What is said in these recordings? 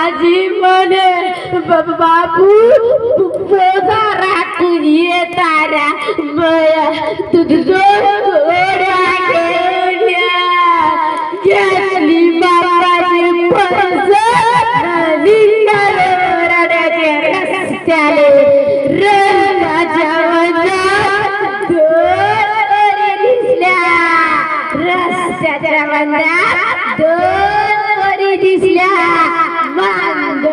आजी म्हणे बाबू पोजा राखून येतारा मया तुझं घोड्या घेतली बाबाची पर्स निघाले रड्याच्या रस्त्याले रंगाच्या वंजात दोन वरी दिसल्या रस्त्याच्या वंजात दोन वरी दिसल्या मांग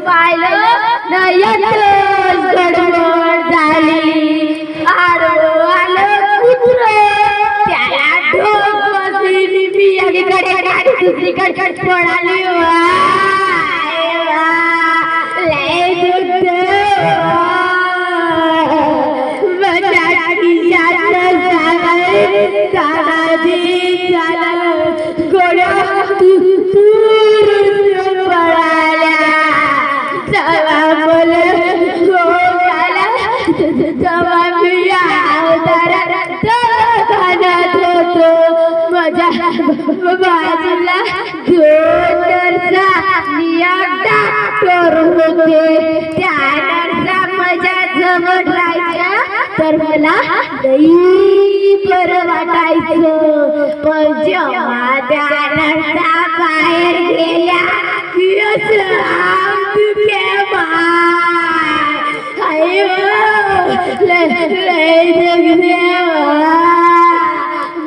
पाहिलं नयनच गडबड झाली आडवं आलं कुत्रं त्याला ढोक बसली मी अलीकडे गाडी दुसरीकडे पळाली लय दुध बचाटी जात दादाजी झालं गोड्या पळाल्या जवा बोल गोळ्याला जवा मी अवतारात खाण्यात होतो माझ्या बाजूला दोन नर्सा नियम डॉक्टर होते त्या नर्सा माझ्या जवळ राहायच्या तर मला लई बरं वाटायचं पण जेव्हा त्या नर्सा बाहेर गेल्या की असं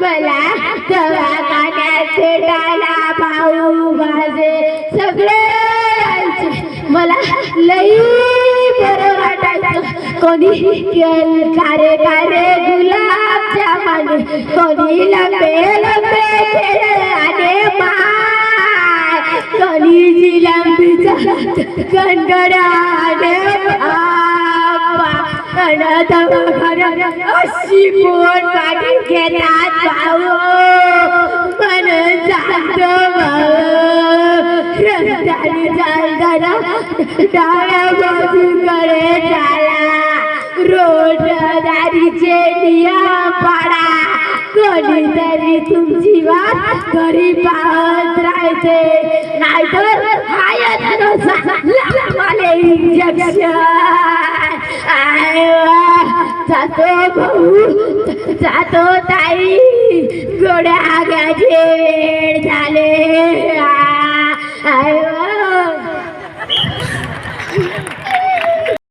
मला दवाखान्यात भेटायला भाऊ माझे सगळे यायचे मला लई बरं वाटायचं कोणी कारे कारे गुलाबजामुन कोणी लंबे लंबे आणि माय कोणी जिलंबीचा गणगडाने अशी पोट काढून घेतात भाऊ मन जातो रस्त्याने चालताना डाव्या बाजूकडे चाला रोडदारीचे नियम पाडा कोणीतरी तुमची वाट घरी पाहत राहते नाहीतर मला इंजेक्शन जातो भाऊ जातो ताई गोड्या घ्यायचे वेळ झाले